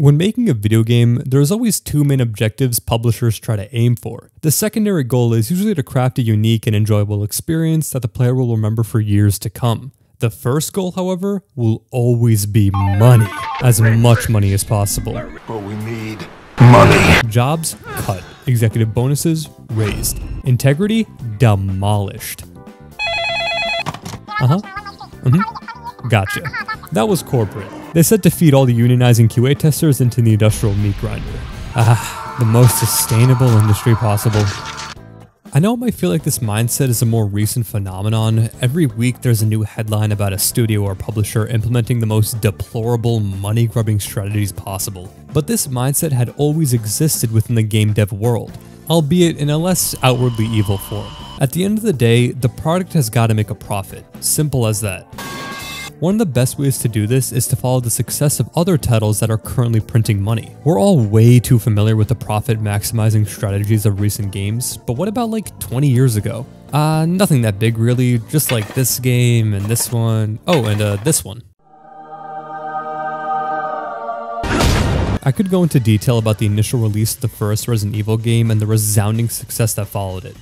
When making a video game, there's always two main objectives publishers try to aim for. The secondary goal is usually to craft a unique and enjoyable experience that the player will remember for years to come. The first goal, however, will always be money. As much money as possible. But we need money. Jobs, cut. Executive bonuses, raised. Integrity, demolished. Gotcha. That was corporate. They said to feed all the unionizing QA testers into the industrial meat grinder. The most sustainable industry possible. I know it might feel like this mindset is a more recent phenomenon. Every week there's a new headline about a studio or publisher implementing the most deplorable money-grubbing strategies possible. But this mindset had always existed within the game dev world, albeit in a less outwardly evil form. At the end of the day, the product has got to make a profit. Simple as that. One of the best ways to do this is to follow the success of other titles that are currently printing money. We're all way too familiar with the profit maximizing strategies of recent games, but what about like 20 years ago? Nothing that big really, just like this game and this one. Oh, and this one. I could go into detail about the initial release of the first Resident Evil game and the resounding success that followed it.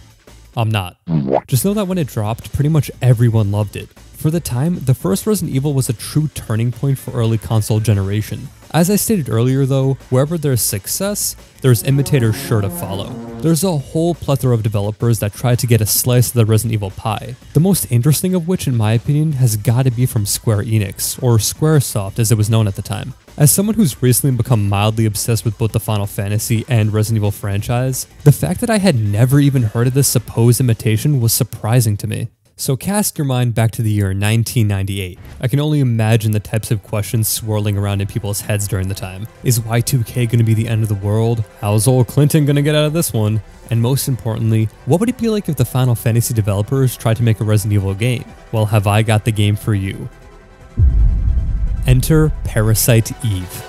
I'm not. Just know that when it dropped, pretty much everyone loved it. For the time, the first Resident Evil was a true turning point for early console generation. As I stated earlier though, wherever there's success, there's imitators sure to follow. There's a whole plethora of developers that try to get a slice of the Resident Evil pie. The most interesting of which, in my opinion, has got to be from Square Enix, or Squaresoft as it was known at the time. As someone who's recently become mildly obsessed with both the Final Fantasy and Resident Evil franchise, the fact that I had never even heard of this supposed imitation was surprising to me. So cast your mind back to the year 1998. I can only imagine the types of questions swirling around in people's heads during the time. Is Y2K going to be the end of the world? How's old Clinton going to get out of this one? And most importantly, what would it be like if the Final Fantasy developers tried to make a Resident Evil game? Well, have I got the game for you. Enter Parasite Eve.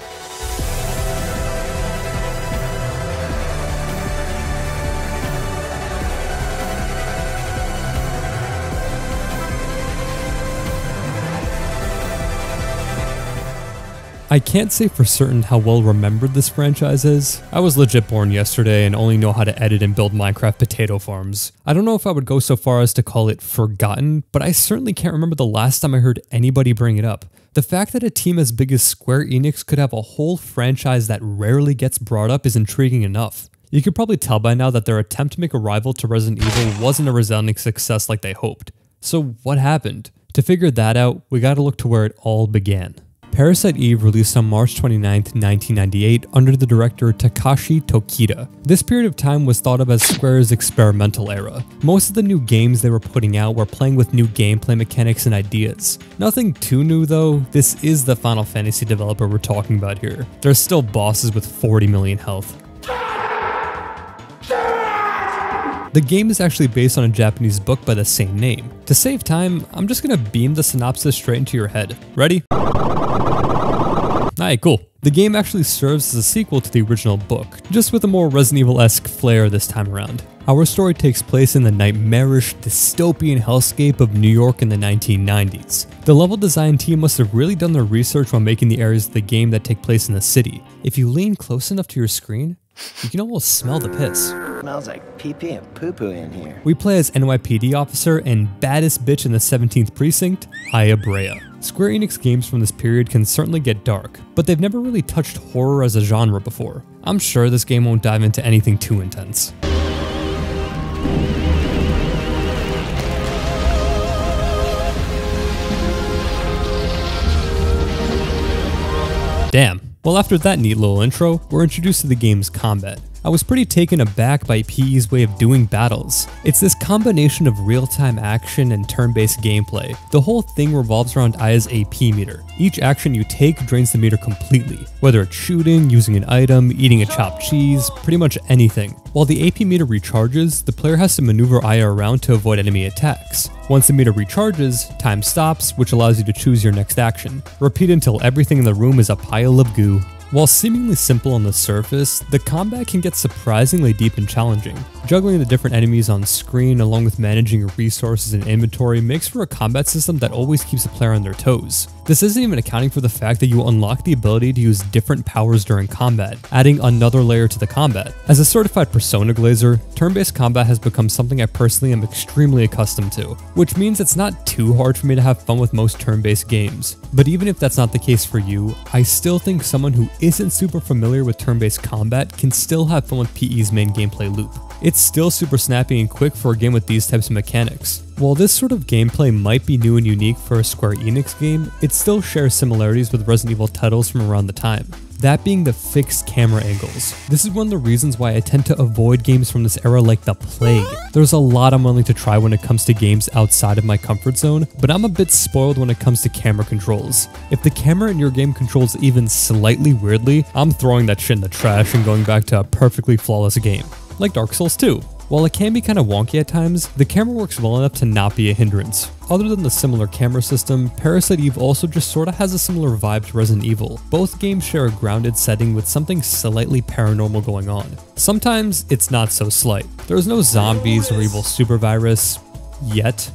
I can't say for certain how well remembered this franchise is. I was legit born yesterday and only know how to edit and build Minecraft potato farms. I don't know if I would go so far as to call it forgotten, but I certainly can't remember the last time I heard anybody bring it up. The fact that a team as big as Square Enix could have a whole franchise that rarely gets brought up is intriguing enough. You could probably tell by now that their attempt to make a rival to Resident Evil wasn't a resounding success like they hoped. So what happened? To figure that out, we gotta look to where it all began. Parasite Eve released on March 29, 1998 under the director Takashi Tokita. This period of time was thought of as Square's experimental era. Most of the new games they were putting out were playing with new gameplay mechanics and ideas. Nothing too new though, this is the Final Fantasy developer we're talking about here. They're still bosses with 40 million health. The game is actually based on a Japanese book by the same name. To save time, I'm just gonna beam the synopsis straight into your head. Ready? Alright, cool. The game actually serves as a sequel to the original book, just with a more Resident Evil-esque flair this time around. Our story takes place in the nightmarish, dystopian hellscape of New York in the 1990s. The level design team must have really done their research while making the areas of the game that take place in the city. If you lean close enough to your screen, you can almost smell the piss. Smells like pee-pee and poo-poo in here. We play as NYPD officer and baddest bitch in the 17th precinct, Aya Brea. Square Enix games from this period can certainly get dark, but they've never really touched horror as a genre before. I'm sure this game won't dive into anything too intense. Damn. Well, after that neat little intro, we're introduced to the game's combat. I was pretty taken aback by PE's way of doing battles. It's this combination of real-time action and turn-based gameplay. The whole thing revolves around Aya's AP meter. Each action you take drains the meter completely, whether it's shooting, using an item, eating a chopped cheese, pretty much anything. While the AP meter recharges, the player has to maneuver Aya around to avoid enemy attacks. Once the meter recharges, time stops, which allows you to choose your next action. Repeat until everything in the room is a pile of goo. While seemingly simple on the surface, the combat can get surprisingly deep and challenging. Juggling the different enemies on screen along with managing your resources and inventory makes for a combat system that always keeps the player on their toes. This isn't even accounting for the fact that you unlock the ability to use different powers during combat, adding another layer to the combat. As a certified Persona glazer, turn-based combat has become something I personally am extremely accustomed to, which means it's not too hard for me to have fun with most turn-based games. But even if that's not the case for you, I still think someone who isn't super familiar with turn-based combat can still have fun with PE's main gameplay loop. It's still super snappy and quick for a game with these types of mechanics. While this sort of gameplay might be new and unique for a Square Enix game, it still shares similarities with Resident Evil titles from around the time. That being the fixed camera angles. This is one of the reasons why I tend to avoid games from this era like the plague. There's a lot I'm willing to try when it comes to games outside of my comfort zone, but I'm a bit spoiled when it comes to camera controls. If the camera in your game controls even slightly weirdly, I'm throwing that shit in the trash and going back to a perfectly flawless game. Like Dark Souls 2. While it can be kinda wonky at times, the camera works well enough to not be a hindrance. Other than the similar camera system, Parasite Eve also just sorta has a similar vibe to Resident Evil. Both games share a grounded setting with something slightly paranormal going on. Sometimes it's not so slight. There's no zombies or evil supervirus yet,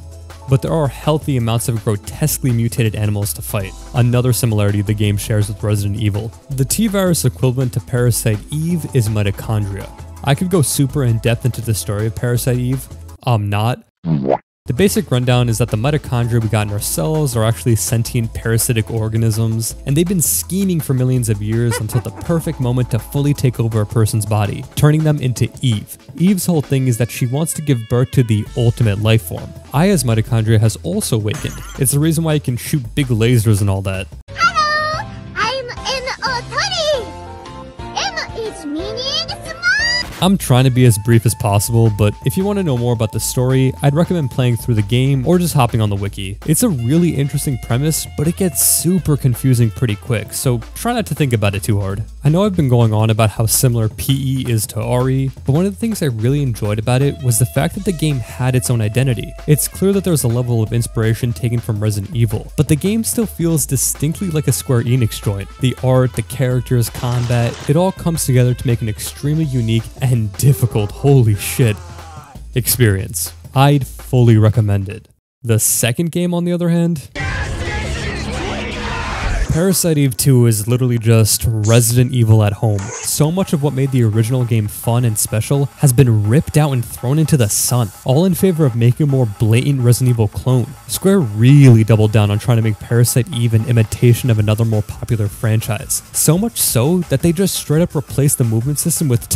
but there are healthy amounts of grotesquely mutated animals to fight. Another similarity the game shares with Resident Evil. The T-virus equivalent to Parasite Eve is mitochondria. I could go super in depth into the story of Parasite Eve. I'm not. The basic rundown is that the mitochondria we got in our cells are actually sentient parasitic organisms, and they've been scheming for millions of years until the perfect moment to fully take over a person's body, turning them into Eve. Eve's whole thing is that she wants to give birth to the ultimate life form. Aya's mitochondria has also awakened. It's the reason why you can shoot big lasers and all that. Hello, I'm an Otani. M is meaning small. I'm trying to be as brief as possible, but if you want to know more about the story, I'd recommend playing through the game or just hopping on the wiki. It's a really interesting premise, but it gets super confusing pretty quick, so try not to think about it too hard. I know I've been going on about how similar PE is to RE, but one of the things I really enjoyed about it was the fact that the game had its own identity. It's clear that there's a level of inspiration taken from Resident Evil, but the game still feels distinctly like a Square Enix joint. The art, the characters, combat, it all comes together to make an extremely unique and difficult, holy shit, experience. I'd fully recommend it. The second game, on the other hand, Parasite Eve 2 is literally just Resident Evil at home. So much of what made the original game fun and special has been ripped out and thrown into the sun, all in favor of making a more blatant Resident Evil clone. Square really doubled down on trying to make Parasite Eve an imitation of another more popular franchise. So much so that they just straight up replaced the movement system with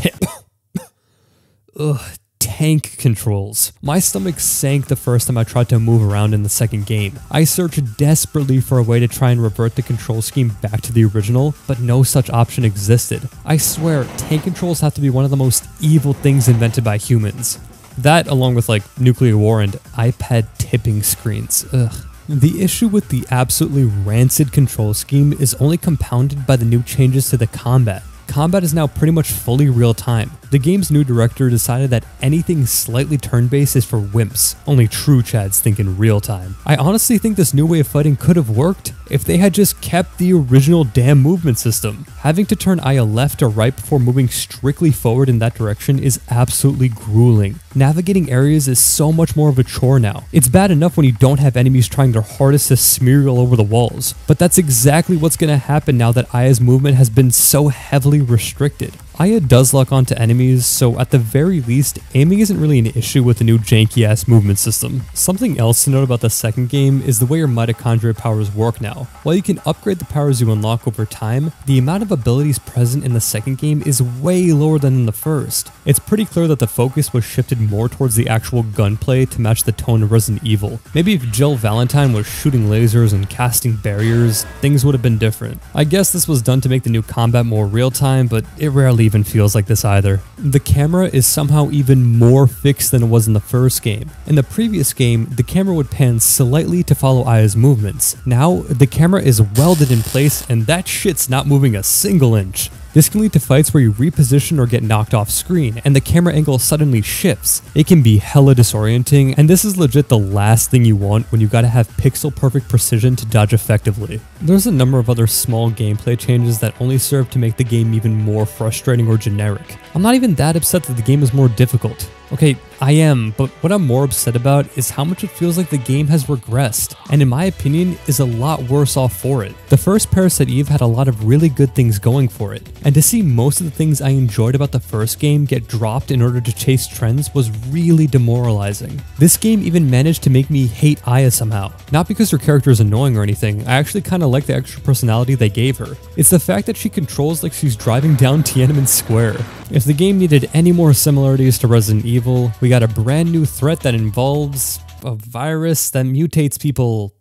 tank controls. My stomach sank the first time I tried to move around in the second game. I searched desperately for a way to try and revert the control scheme back to the original, but no such option existed. I swear, tank controls have to be one of the most evil things invented by humans. That, along with like nuclear war and iPad tipping screens. Ugh. The issue with the absolutely rancid control scheme is only compounded by the new changes to the combat. Combat is now pretty much fully real time. The game's new director decided that anything slightly turn-based is for wimps. Only true Chads think in real time. I honestly think this new way of fighting could have worked if they had just kept the original damn movement system. Having to turn Aya left or right before moving strictly forward in that direction is absolutely grueling. Navigating areas is so much more of a chore now. It's bad enough when you don't have enemies trying their hardest to smear you all over the walls, but that's exactly what's gonna happen now that Aya's movement has been so heavily restricted. Aya does lock onto enemies, so at the very least, aiming isn't really an issue with the new janky-ass movement system. Something else to note about the second game is the way your mitochondria powers work now. While you can upgrade the powers you unlock over time, the amount of abilities present in the second game is way lower than in the first. It's pretty clear that the focus was shifted more towards the actual gunplay to match the tone of Resident Evil. Maybe if Jill Valentine was shooting lasers and casting barriers, things would have been different. I guess this was done to make the new combat more real-time, but it rarely even feels like this either. The camera is somehow even more fixed than it was in the first game. In the previous game, the camera would pan slightly to follow Aya's movements. Now, the camera is welded in place and that shit's not moving a single inch. This can lead to fights where you reposition or get knocked off screen, and the camera angle suddenly shifts. It can be hella disorienting, and this is legit the last thing you want when you gotta have pixel perfect precision to dodge effectively. There's a number of other small gameplay changes that only serve to make the game even more frustrating or generic. I'm not even that upset that the game is more difficult. Okay, I am, but what I'm more upset about is how much it feels like the game has regressed, and in my opinion, is a lot worse off for it. The first Parasite Eve had a lot of really good things going for it, and to see most of the things I enjoyed about the first game get dropped in order to chase trends was really demoralizing. This game even managed to make me hate Aya somehow. Not because her character is annoying or anything, I actually kinda like the extra personality they gave her. It's the fact that she controls like she's driving down Tiananmen Square. If the game needed any more similarities to Resident Evil, we got a brand new threat that involves a virus that mutates people.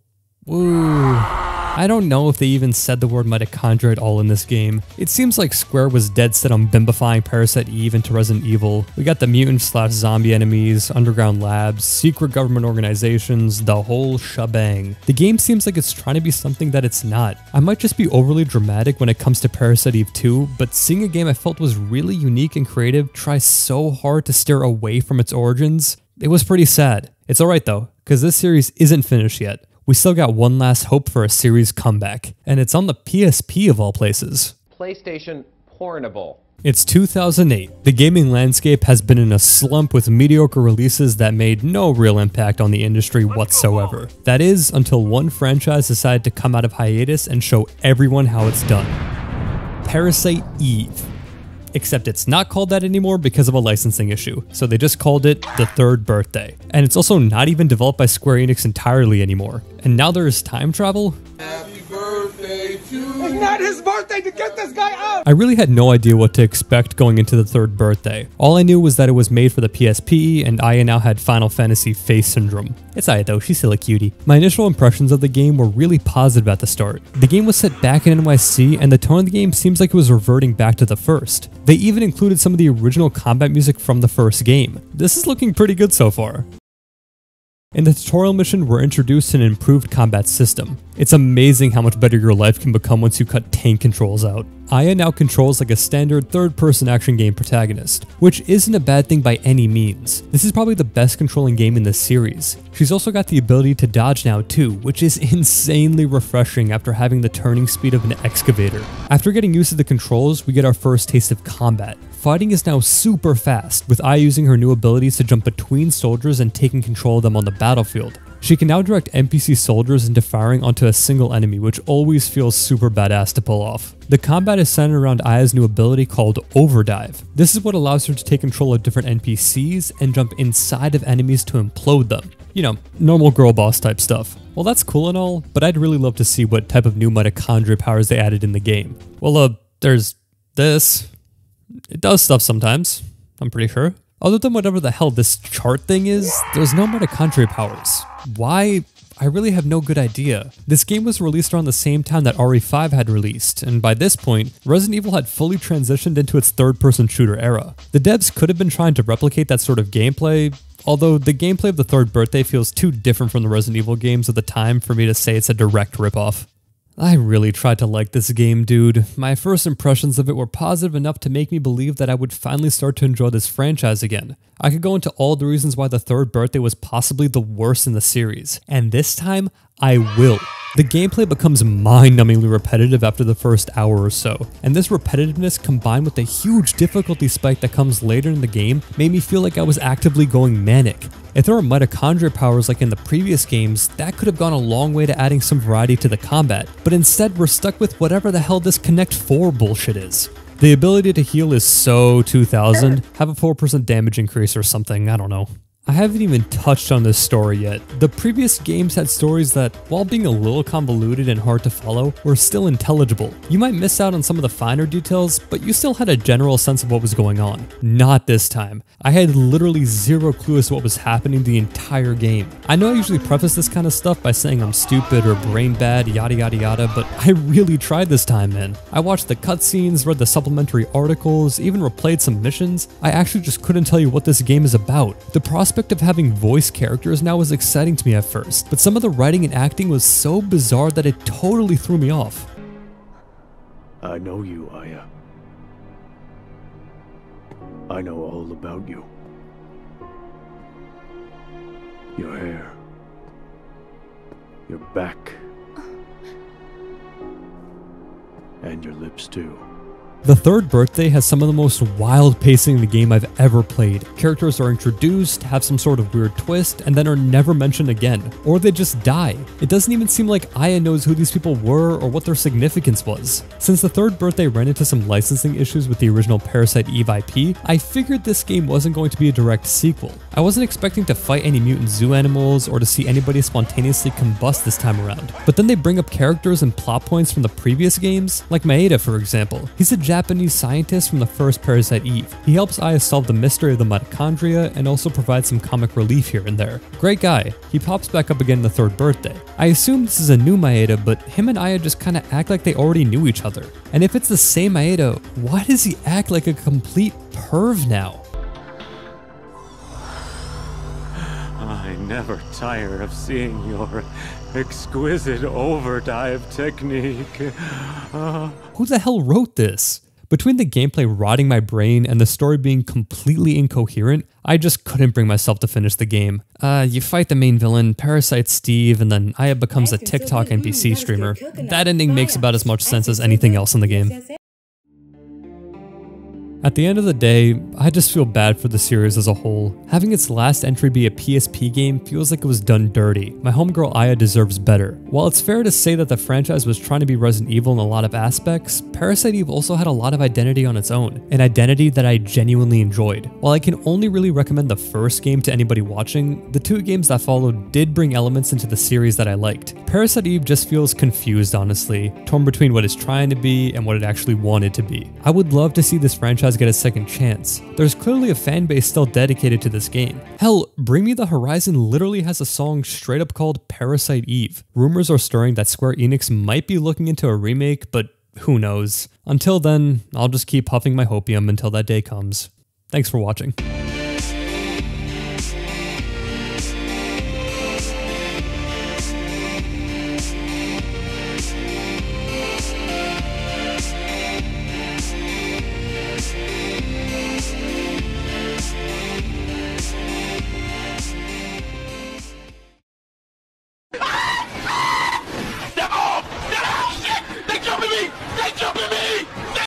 Woo. I don't know if they even said the word mitochondria at all in this game. It seems like Square was dead set on bimbifying Parasite Eve into Resident Evil. We got the mutant/zombie enemies, underground labs, secret government organizations, the whole shebang. The game seems like it's trying to be something that it's not. I might just be overly dramatic when it comes to Parasite Eve 2, but seeing a game I felt was really unique and creative try so hard to steer away from its origins, it was pretty sad. It's alright though, because this series isn't finished yet. We still got one last hope for a series comeback, and it's on the PSP of all places. PlayStation Portable. It's 2008. The gaming landscape has been in a slump with mediocre releases that made no real impact on the industry whatsoever. That is, until one franchise decided to come out of hiatus and show everyone how it's done. Parasite Eve. Except it's not called that anymore because of a licensing issue, so they just called it The Third Birthday. And it's also not even developed by Square Enix entirely anymore. And now there is time travel? Happy birthday to you. It's not his birthday to get this guy out! I really had no idea what to expect going into The Third Birthday. All I knew was that it was made for the PSP, and Aya now had Final Fantasy face syndrome. It's Aya though, she's still a cutie. My initial impressions of the game were really positive at the start. The game was set back in NYC, and the tone of the game seems like it was reverting back to the first. They even included some of the original combat music from the first game. This is looking pretty good so far. In the tutorial mission, we're introduced to an improved combat system. It's amazing how much better your life can become once you cut tank controls out. Aya now controls like a standard third-person action game protagonist, which isn't a bad thing by any means. This is probably the best controlling game in this series. She's also got the ability to dodge now too, which is insanely refreshing after having the turning speed of an excavator. After getting used to the controls, we get our first taste of combat. Fighting is now super fast, with Aya using her new abilities to jump between soldiers and taking control of them on the battlefield. She can now direct NPC soldiers into firing onto a single enemy, which always feels super badass to pull off. The combat is centered around Aya's new ability called Overdive. This is what allows her to take control of different NPCs and jump inside of enemies to implode them. You know, normal girl boss type stuff. Well, that's cool and all, but I'd really love to see what type of new mitochondria powers they added in the game. Well, there's this. It does stuff sometimes, I'm pretty sure. Other than whatever the hell this chart thing is, there's no mitochondria powers. Why? I really have no good idea. This game was released around the same time that RE5 had released, and by this point, Resident Evil had fully transitioned into its third-person shooter era. The devs could have been trying to replicate that sort of gameplay, although the gameplay of The Third Birthday feels too different from the Resident Evil games of the time for me to say it's a direct ripoff. I really tried to like this game, dude. My first impressions of it were positive enough to make me believe that I would finally start to enjoy this franchise again. I could go into all the reasons why The Third Birthday was possibly the worst in the series, and this time, I will. The gameplay becomes mind-numbingly repetitive after the first hour or so, and this repetitiveness combined with the huge difficulty spike that comes later in the game made me feel like I was actively going manic. If there were mitochondria powers like in the previous games, that could have gone a long way to adding some variety to the combat, but instead we're stuck with whatever the hell this Connect 4 bullshit is. The ability to heal is so 2000, have a 4% damage increase or something, I don't know. I haven't even touched on this story yet. The previous games had stories that, while being a little convoluted and hard to follow, were still intelligible. You might miss out on some of the finer details, but you still had a general sense of what was going on. Not this time. I had literally zero clue as to what was happening the entire game. I know I usually preface this kind of stuff by saying I'm stupid or brain bad, yada yada yada, but I really tried this time, man. I watched the cutscenes, read the supplementary articles, even replayed some missions. I actually just couldn't tell you what this game is about. The prospect of having voice characters now was exciting to me at first, but some of the writing and acting was so bizarre that it totally threw me off. I know you, Aya. I know all about you. Your hair. Your back. And your lips too. The Third Birthday has some of the most wild pacing in the game I've ever played. Characters are introduced, have some sort of weird twist, and then are never mentioned again, or they just die. It doesn't even seem like Aya knows who these people were or what their significance was. Since The Third Birthday ran into some licensing issues with the original Parasite Eve IP, I figured this game wasn't going to be a direct sequel. I wasn't expecting to fight any mutant zoo animals or to see anybody spontaneously combust this time around. But then they bring up characters and plot points from the previous games, like Maeda for example. He's a Japanese scientist from the first Parasite Eve. He helps Aya solve the mystery of the mitochondria and also provides some comic relief here and there. Great guy. He pops back up again in The Third Birthday. I assume this is a new Maeda, but him and Aya just kinda act like they already knew each other. And if it's the same Maeda, why does he act like a complete perv now? I never tire of seeing your exquisite overdive technique. Who the hell wrote this? Between the gameplay rotting my brain and the story being completely incoherent, I just couldn't bring myself to finish the game. You fight the main villain, Parasite Steve, and then Aya becomes a TikTok NPC streamer. That ending makes about as much sense as anything else in the game. At the end of the day, I just feel bad for the series as a whole. Having its last entry be a PSP game feels like it was done dirty. My homegirl Aya deserves better. While it's fair to say that the franchise was trying to be Resident Evil in a lot of aspects, Parasite Eve also had a lot of identity on its own, an identity that I genuinely enjoyed. While I can only really recommend the first game to anybody watching, the two games that followed did bring elements into the series that I liked. Parasite Eve just feels confused, honestly, torn between what it's trying to be and what it actually wanted to be. I would love to see this franchise get a second chance. There's clearly a fan base still dedicated to this game. Hell, Bring Me the Horizon literally has a song straight up called Parasite Eve. Rumors are stirring that Square Enix might be looking into a remake, but who knows. Until then, I'll just keep puffing my hopium until that day comes. Thanks for watching.